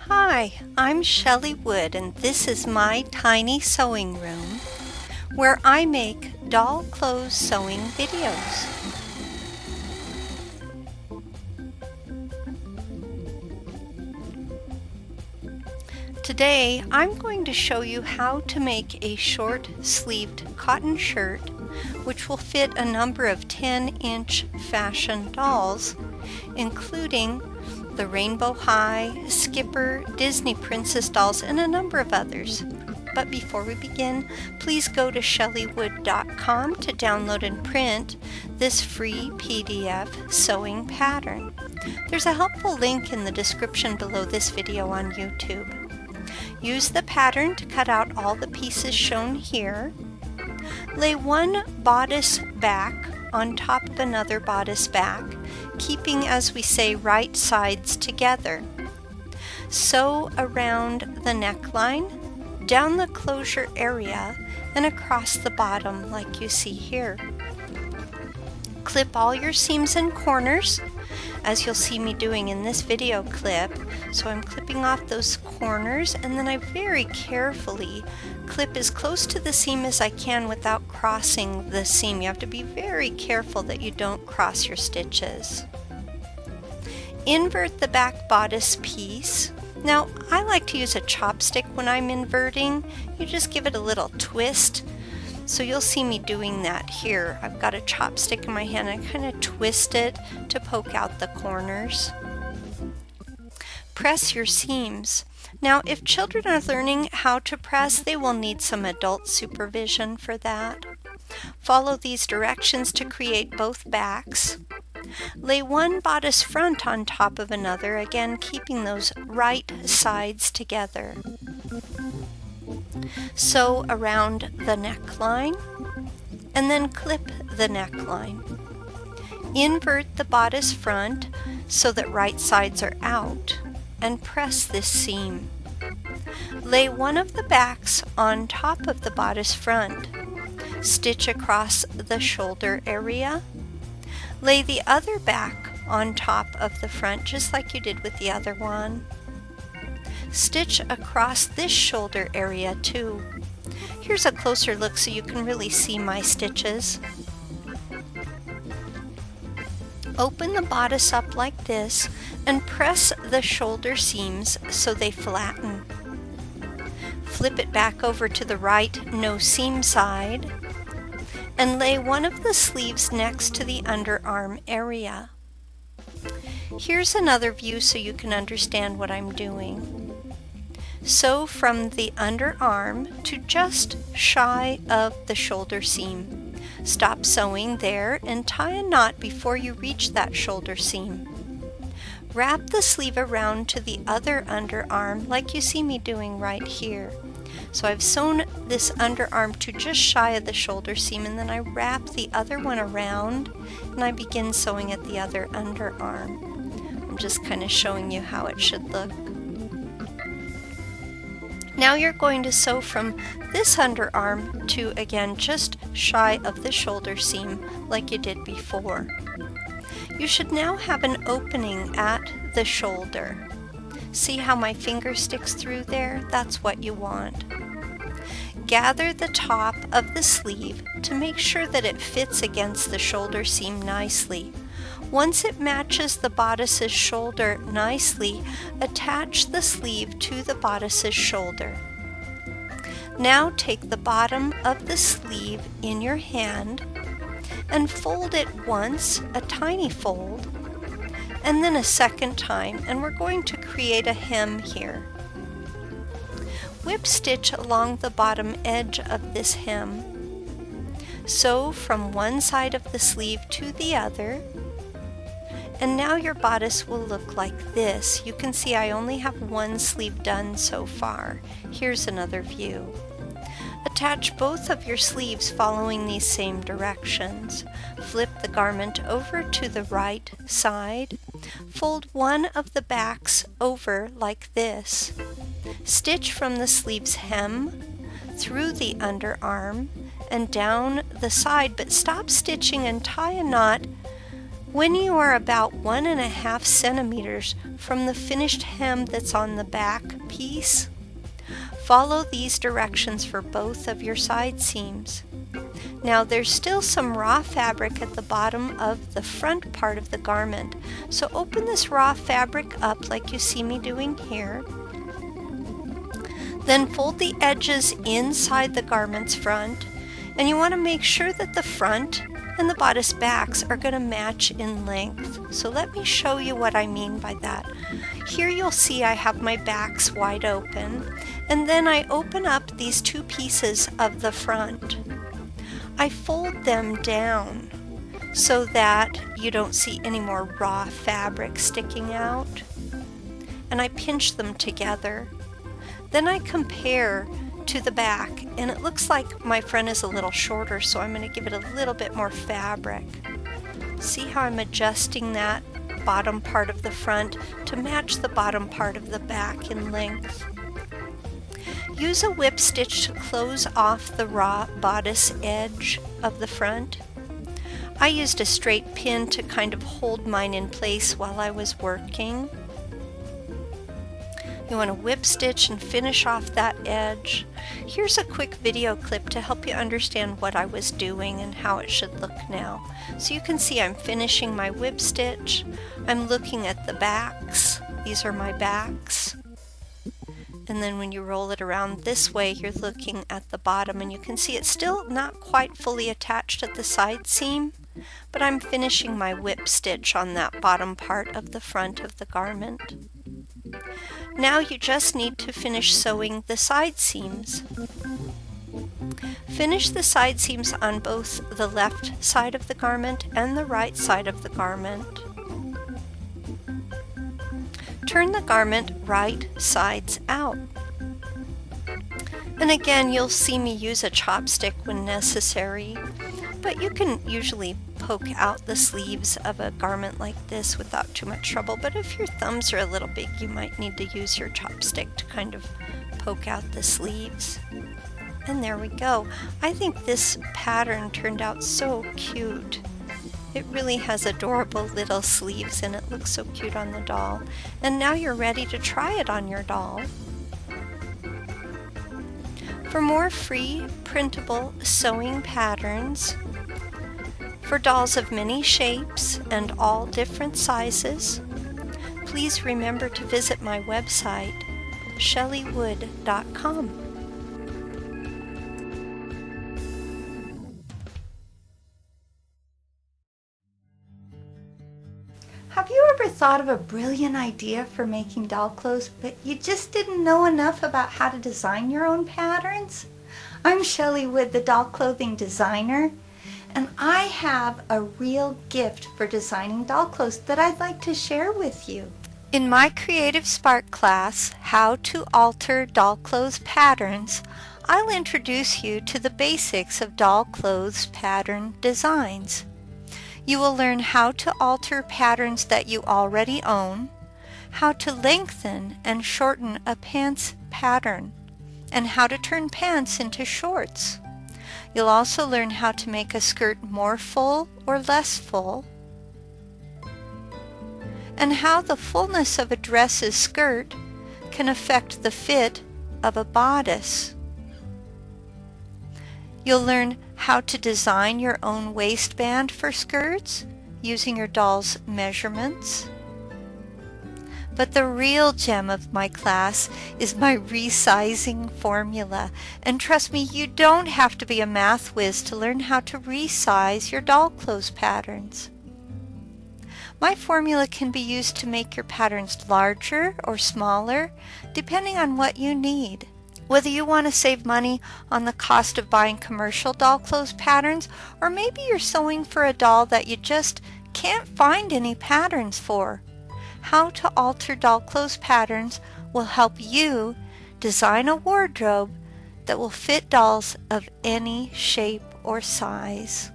Hi, I'm Shelley Wood and this is my tiny sewing room where I make doll clothes sewing videos. Today I'm going to show you how to make a short-sleeved cotton shirt which will fit a number of 10-inch fashion dolls, including the Rainbow High, Skipper, Disney Princess dolls, and a number of others. But before we begin, please go to shelleywood.com to download and print this free PDF sewing pattern. There's a helpful link in the description below this video on YouTube. Use the pattern to cut out all the pieces shown here. Lay one bodice back on top of another bodice back, keeping, as we say, right sides together. Sew around the neckline, down the closure area, and across the bottom like you see here. Clip all your seams and corners, as you'll see me doing in this video clip. So I'm clipping off those corners, and then I very carefully clip as close to the seam as I can without crossing the seam. You have to be very careful that you don't cross your stitches. Invert the back bodice piece. Now, I like to use a chopstick when I'm inverting. You just give it a little twist. So you'll see me doing that here. I've got a chopstick in my hand and I kind of twist it to poke out the corners. Press your seams. Now, if children are learning how to press, they will need some adult supervision for that. Follow these directions to create both backs. Lay one bodice front on top of another, again keeping those right sides together. Sew around the neckline and then clip the neckline. Invert the bodice front so that right sides are out and press this seam. Lay one of the backs on top of the bodice front. Stitch across the shoulder area. Lay the other back on top of the front just like you did with the other one. Stitch across this shoulder area too. Here's a closer look so you can really see my stitches. Open the bodice up like this and press the shoulder seams so they flatten. Flip it back over to the right no seam side and lay one of the sleeves next to the underarm area. Here's another view so you can understand what I'm doing. Sew from the underarm to just shy of the shoulder seam. Stop sewing there and tie a knot before you reach that shoulder seam. Wrap the sleeve around to the other underarm like you see me doing right here. So I've sewn this underarm to just shy of the shoulder seam, and then I wrap the other one around and I begin sewing at the other underarm. I'm just kind of showing you how it should look. Now you're going to sew from this underarm to, again, just shy of the shoulder seam like you did before. You should now have an opening at the shoulder. See how my finger sticks through there? That's what you want. Gather the top of the sleeve to make sure that it fits against the shoulder seam nicely. Once it matches the bodice's shoulder nicely, attach the sleeve to the bodice's shoulder. Now take the bottom of the sleeve in your hand and fold it once, a tiny fold, and then a second time, and we're going to create a hem here. Whip stitch along the bottom edge of this hem. Sew from one side of the sleeve to the other. And now your bodice will look like this. You can see I only have one sleeve done so far. Here's another view. Attach both of your sleeves following these same directions. Flip the garment over to the right side. Fold one of the backs over like this. Stitch from the sleeve's hem through the underarm and down the side, but stop stitching and tie a knot When you are about 1.5 centimeters from the finished hem that's on the back piece, follow these directions for both of your side seams. Now there's still some raw fabric at the bottom of the front part of the garment, so open this raw fabric up like you see me doing here. Then fold the edges inside the garment's front, and you want to make sure that the front and the bodice backs are going to match in length. So let me show you what I mean by that. Here you'll see I have my backs wide open, and then I open up these two pieces of the front. I fold them down so that you don't see any more raw fabric sticking out, and I pinch them together. Then I compare to the back, and it looks like my front is a little shorter, so I'm going to give it a little bit more fabric. See how I'm adjusting that bottom part of the front to match the bottom part of the back in length. Use a whip stitch to close off the raw bodice edge of the front. I used a straight pin to kind of hold mine in place while I was working. You want to whip stitch and finish off that edge. Here's a quick video clip to help you understand what I was doing and how it should look now. So you can see I'm finishing my whip stitch. I'm looking at the backs. These are my backs. And then when you roll it around this way, you're looking at the bottom, and you can see it's still not quite fully attached at the side seam, but I'm finishing my whip stitch on that bottom part of the front of the garment. Now you just need to finish sewing the side seams. Finish the side seams on both the left side of the garment and the right side of the garment. Turn the garment right sides out. And again, you'll see me use a chopstick when necessary, but you can usually poke out the sleeves of a garment like this without too much trouble. But if your thumbs are a little big, you might need to use your chopstick to kind of poke out the sleeves. And there we go. I think this pattern turned out so cute. It really has adorable little sleeves, and it looks so cute on the doll. And now you're ready to try it on your doll. For more free printable sewing patterns for dolls of many shapes and all different sizes, please remember to visit my website, shelleywood.com. Have you ever thought of a brilliant idea for making doll clothes, but you just didn't know enough about how to design your own patterns? I'm Shelley Wood, the doll clothing designer, and I have a real gift for designing doll clothes that I'd like to share with you. In my Creative Spark class, How to Alter Doll Clothes Patterns, I'll introduce you to the basics of doll clothes pattern designs. You will learn how to alter patterns that you already own, how to lengthen and shorten a pants pattern, and how to turn pants into shorts. You'll also learn how to make a skirt more full or less full, and how the fullness of a dress's skirt can affect the fit of a bodice. You'll learn how to design your own waistband for skirts using your doll's measurements. But the real gem of my class is my resizing formula. And trust me, you don't have to be a math whiz to learn how to resize your doll clothes patterns. My formula can be used to make your patterns larger or smaller, depending on what you need. Whether you want to save money on the cost of buying commercial doll clothes patterns, or maybe you're sewing for a doll that you just can't find any patterns for, How to Alter Doll Clothes Patterns will help you design a wardrobe that will fit dolls of any shape or size.